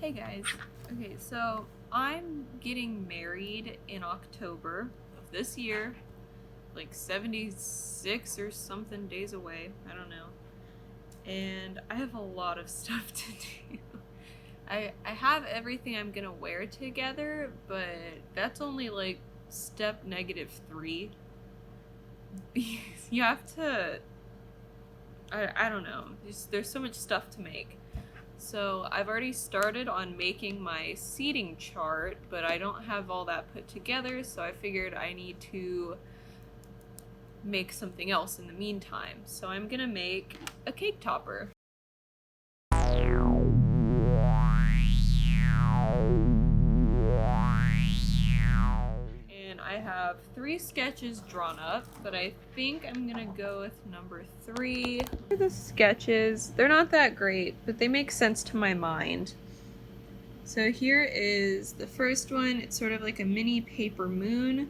Hey guys. Okay, so I'm getting married in October of this year, like 76 or something days away. I don't know. And I have a lot of stuff to do. I have everything I'm gonna wear together, but that's only like step -3. Because you have to. I don't know. There's so much stuff to make. So I've already started on making my seating chart, but I don't have all that put together, so I figured I need to make something else in the meantime. So I'm gonna make a cake topper. And I have 3 sketches drawn up, but I think I'm gonna go with number 3. The sketches, they're not that great, but they make sense to my mind. So here is the first one. It's sort of like a mini paper moon,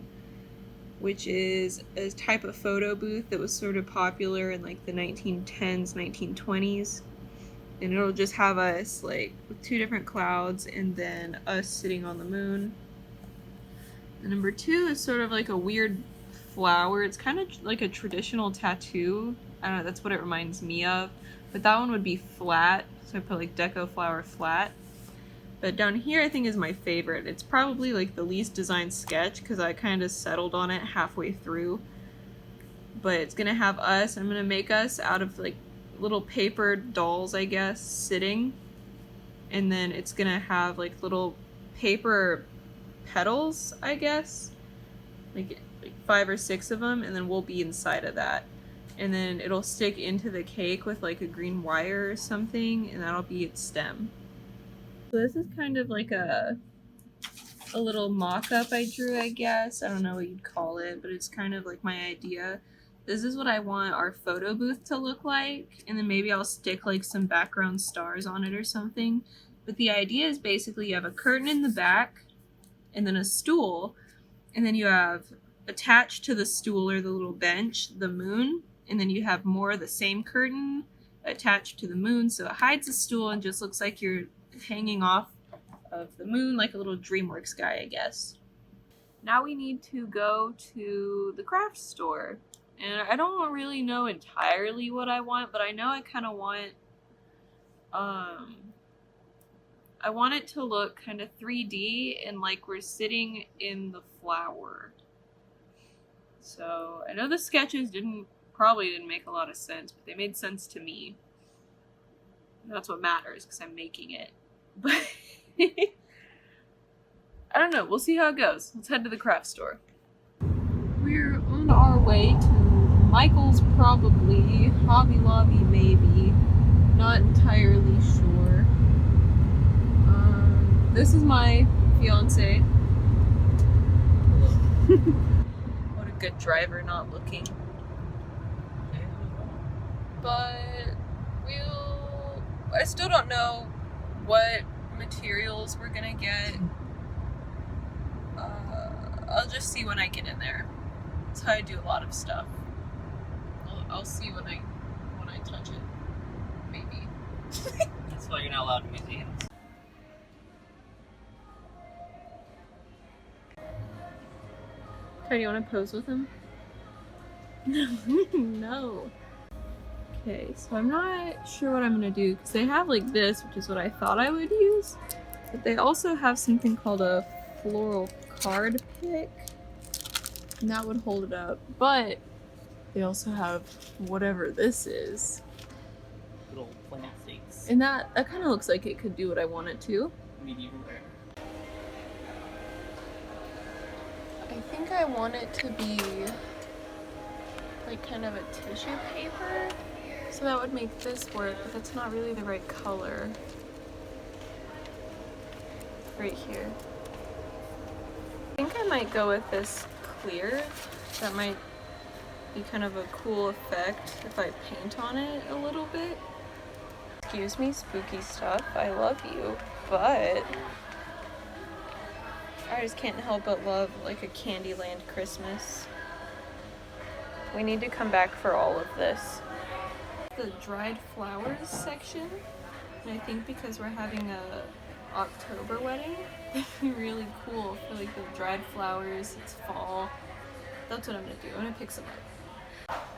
which is a type of photo booth that was sort of popular in like the 1910s, 1920s. And it'll just have us like with 2 different clouds and then us sitting on the moon. And number 2 is sort of like a weird flower. It's kind of like a traditional tattoo. I don't know, that's what it reminds me of. But that one would be flat, so I put like deco flower flat. But down here I think is my favorite. It's probably like the least designed sketch because I kind of settled on it halfway through. But it's gonna have us, I'm gonna make us out of like little paper dolls, I guess, sitting. And then it's gonna have like little paper petals, I guess. Like 5 or 6 of them, and then we'll be inside of that. And then it'll stick into the cake with like a green wire or something, and that'll be its stem. So this is kind of like a little mock-up I drew, I guess. I don't know what you'd call it, but it's kind of like my idea. This is what I want our photo booth to look like, and then maybe I'll stick like some background stars on it or something. But the idea is basically you have a curtain in the back, and then a stool, and then you have attached to the stool or the little bench the moon, and then you have more of the same curtain attached to the moon, so it hides the stool and just looks like you're hanging off of the moon like a little DreamWorks guy, I guess. Now we need to go to the craft store, and I don't really know entirely what I want, but I know I kind of want I want it to look kind of 3D and like we're sitting in the flower. So I know the sketches probably didn't make a lot of sense, but they made sense to me. And that's what matters because I'm making it. But I don't know. We'll see how it goes. Let's head to the craft store. We're on our way to Michael's, probably. Hobby Lobby, maybe. Not entirely sure. This is my fiance. What a good driver, not looking. But I still don't know what materials we're gonna get. I'll just see when I get in there. That's how I do a lot of stuff. I'll see when I touch it. Maybe. That's why you're not allowed in museums. Do you want to pose with him? No. Okay, so I'm not sure what I'm gonna do because they have like this, which is what I thought I would use, but they also have something called a floral card pick, and that would hold it up. But they also have whatever this is, Little plant stakes. and that kind of looks like it could do what I want it to. Medium rare. I think I want it to be like kind of a tissue paper, so that would make this work, but that's not really the right color. Right here. I think I might go with this clear. That might be kind of a cool effect if I paint on it a little bit. Excuse me, spooky stuff, I love you, but I just can't help but love like a Candyland Christmas. We need to come back for all of this. The dried flowers section, and I think because we're having a October wedding. That'd be really cool for like the dried flowers. It's fall. That's what I'm gonna do. I'm gonna pick some up.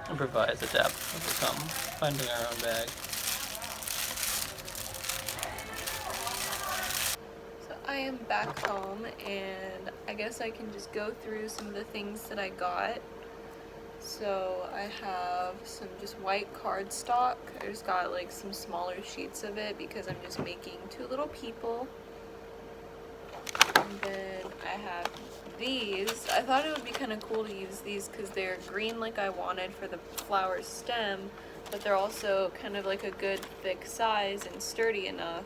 Improvise, adapt, overcome, finding our own bag. So I am back home, and I guess I can just go through some of the things that I got. So I have some just white cardstock. I just got like some smaller sheets of it because I'm just making 2 little people. And then I have these. I thought it would be kind of cool to use these because they're green like I wanted for the flower stem, but they're also kind of like a good thick size and sturdy enough.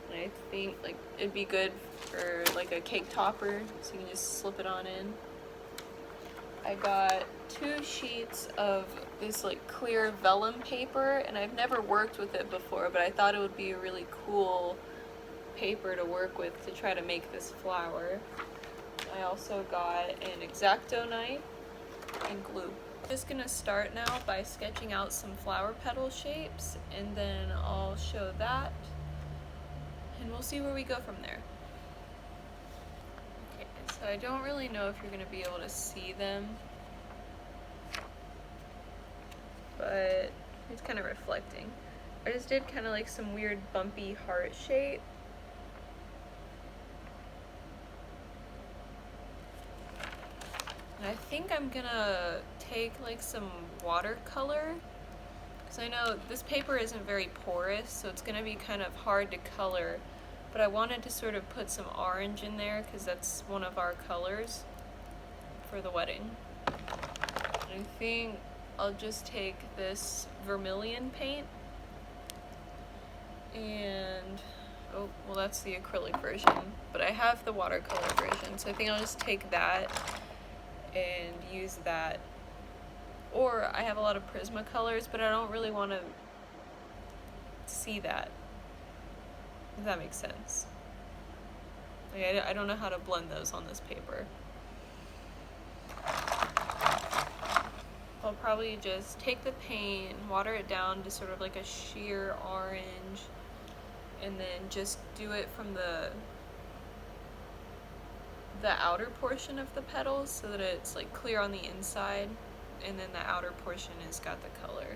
And I think like it'd be good for like a cake topper, so you can just slip it on in. I got 2 sheets of this like clear vellum paper, and I've never worked with it before, but I thought it would be a really cool paper to work with to try to make this flower. I also got an X-Acto knife and glue. I'm just gonna start now by sketching out some flower petal shapes, and then I'll show that, and we'll see where we go from there. Okay, so I don't really know if you're gonna be able to see them, but it's kind of reflecting. I just did kind of like some weird bumpy heart shape. And I think I'm gonna take like some watercolor, because I know this paper isn't very porous, so it's gonna be kind of hard to color, but I wanted to sort of put some orange in there because that's one of our colors for the wedding. And I think I'll just take this vermilion paint and, oh, well that's the acrylic version, but I have the watercolor version, so I think I'll just take that and use that. Or I have a lot of Prismacolors, but I don't really want to see that, if that makes sense. Like, I don't know how to blend those on this paper. I'll probably just take the paint and water it down to sort of like a sheer orange, and then just do it from the outer portion of the petals so that it's like clear on the inside, and then the outer portion has got the color.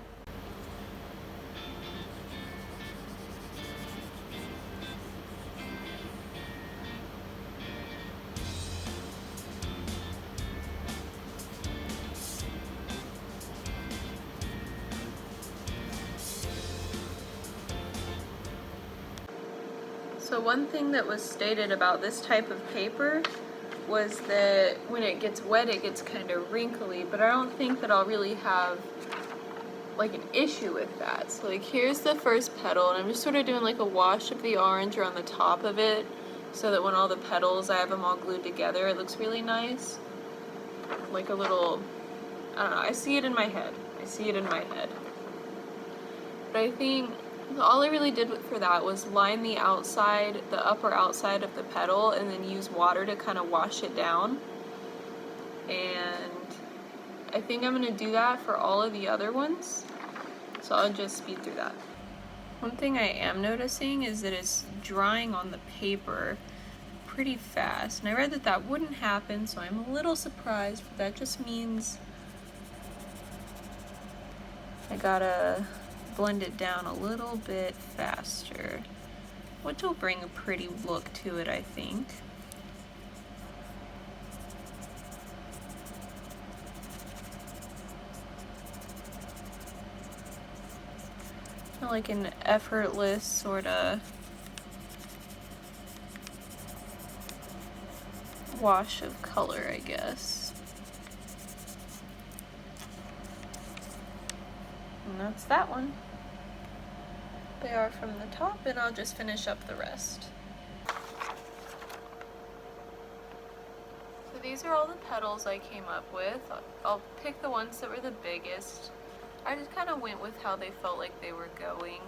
So one thing that was stated about this type of paper was that when it gets wet it gets kind of wrinkly, but I don't think that I'll really have like an issue with that. So like here's the first petal, and I'm just sort of doing like a wash of the orange around the top of it so that when all the petals, I have them all glued together, it looks really nice. Like a little, I don't know, I see it in my head. But I think all I really did for that was line the outside, the upper outside of the petal, and then use water to kind of wash it down. And I think I'm going to do that for all of the other ones. So I'll just speed through that. One thing I am noticing is that it's drying on the paper pretty fast. And I read that that wouldn't happen, so I'm a little surprised, but that just means I gotta blend it down a little bit faster, which will bring a pretty look to it, I think. Like an effortless sort of wash of color, I guess. And that's that one. They are from the top, and I'll just finish up the rest. So these are all the petals I came up with. I'll pick the ones that were the biggest. I just kind of went with how they felt like they were going.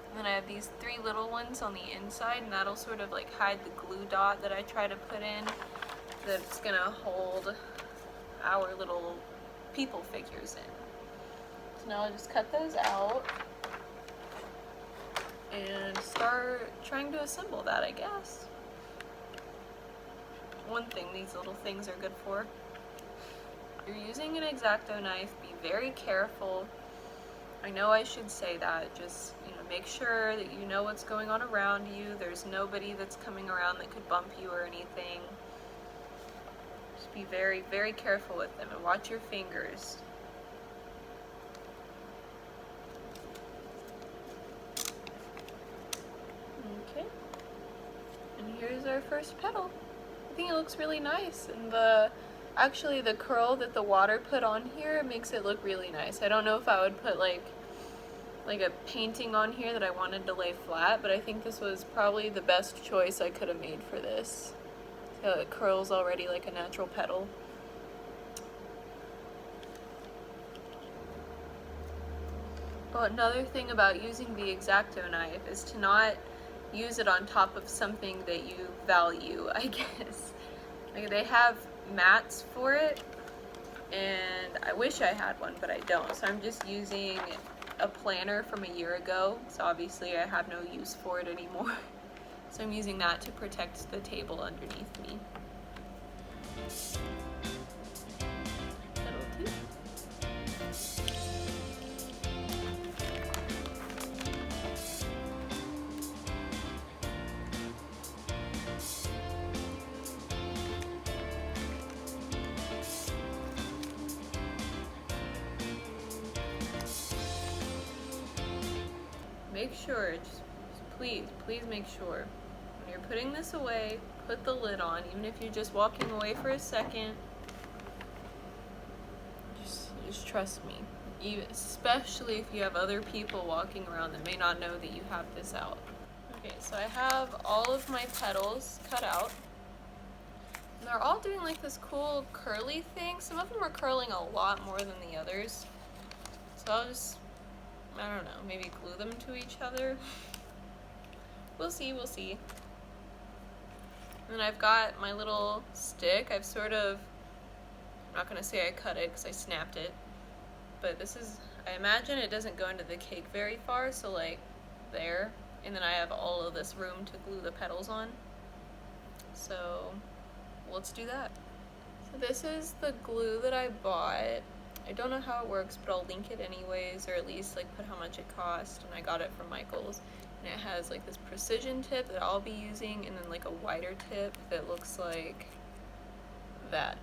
And then I have these 3 little ones on the inside, and that'll sort of like hide the glue dot that I try to put in, that's gonna hold our little people figures in. So now I'll just cut those out. and start trying to assemble that, I guess. One thing these little things are good for. If you're using an X-Acto knife, be very careful. I know I should say that, just, make sure that you know what's going on around you. There's nobody that's coming around that could bump you or anything. Just be very, very careful with them and watch your fingers. Okay. And here's our first petal. I think it looks really nice, and actually the curl that the water put on here makes it look really nice. I don't know if I would put like a painting on here that I wanted to lay flat, but I think this was probably the best choice I could have made for this. So it curls already like a natural petal. Well, another thing about using the X-Acto knife is to not use it on top of something that you value, I guess. Like, they have mats for it, and I wish I had one, but I don't. So I'm just using a planner from a year ago, so obviously I have no use for it anymore. So I'm using that to protect the table underneath me. Petal 2. Make sure, just please make sure, when you're putting this away, put the lid on, even if you're just walking away for a second. Just trust me. Especially if you have other people walking around that may not know that you have this out. Okay, so I have all of my petals cut out. And they're all doing like this cool curly thing. Some of them are curling a lot more than the others. So I'll just, I don't know, maybe glue them to each other. We'll see. And then I've got my little stick. I've sort of, I'm not gonna say I cut it because I snapped it, but this is, I imagine it doesn't go into the cake very far, so like there, and then I have all of this room to glue the petals on. So let's do that. So this is the glue that I bought. I don't know how it works, but I'll link it anyways, or at least like put how much it cost, and I got it from Michael's. And it has like this precision tip that I'll be using, and then like a wider tip that looks like that.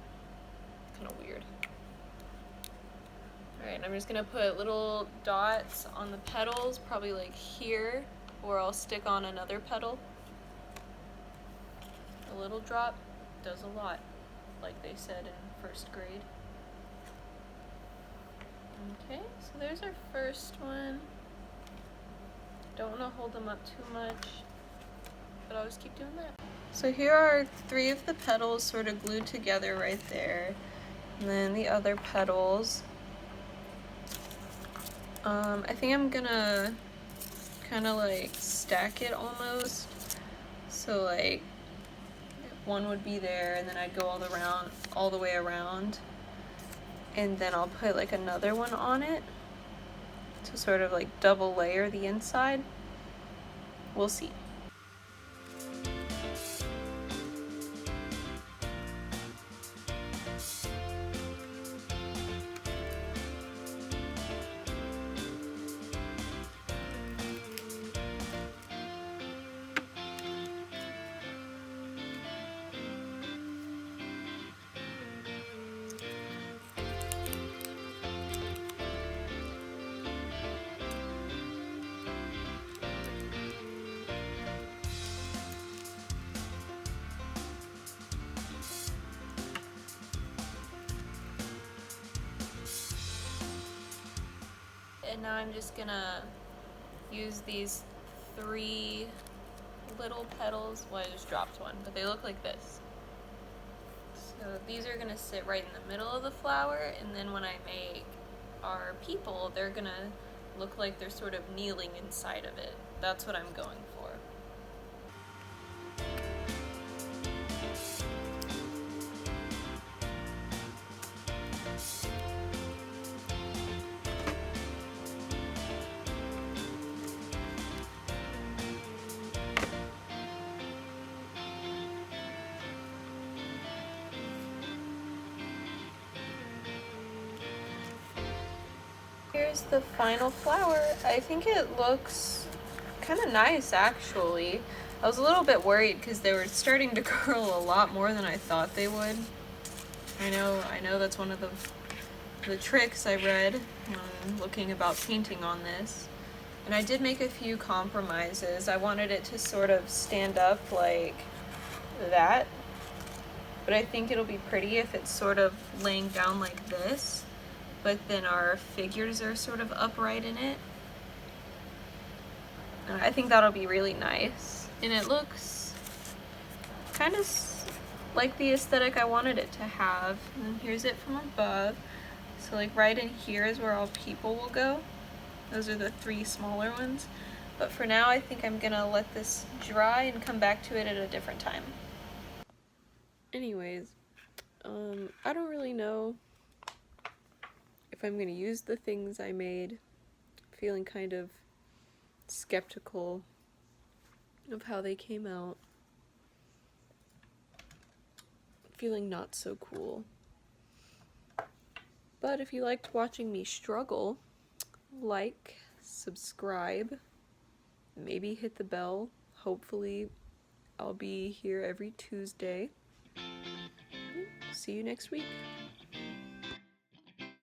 Kind of weird. Alright, I'm just gonna put little dots on the petals, probably like here, or I'll stick on another petal. A little drop does a lot, like they said in first grade. Okay, so there's our first one. Don't want to hold them up too much, but I'll just keep doing that. So here are 3 of the petals sort of glued together right there. And then the other petals. I think I'm gonna kind of like stack it almost. So like one would be there, and then I'd go all the way around. And then I'll put like another one on it to sort of like double layer the inside. We'll see. And now I'm just gonna use these 3 little petals. Well, I just dropped one, but they look like this. So these are gonna sit right in the middle of the flower, and then when I make our people, they're gonna look like they're sort of kneeling inside of it. That's what I'm going for. here's the final flower. I think it looks kind of nice, actually. I was a little bit worried because they were starting to curl a lot more than I thought they would. I know that's one of the tricks I read when looking about painting on this. And I did make a few compromises. I wanted it to sort of stand up like that, but I think it'll be pretty if it's sort of laying down like this, but then our figures are sort of upright in it. And I think that'll be really nice. And it looks kind of like the aesthetic I wanted it to have. And here's it from above. So like right in here is where all people will go. Those are the 3 smaller ones. But for now, I think I'm gonna let this dry and come back to it at a different time. Anyways, I don't really know if I'm gonna use the things I made. Feeling kind of skeptical of how they came out. Feeling not so cool. But if you liked watching me struggle, like, subscribe, maybe hit the bell. Hopefully I'll be here every Tuesday. See you next week.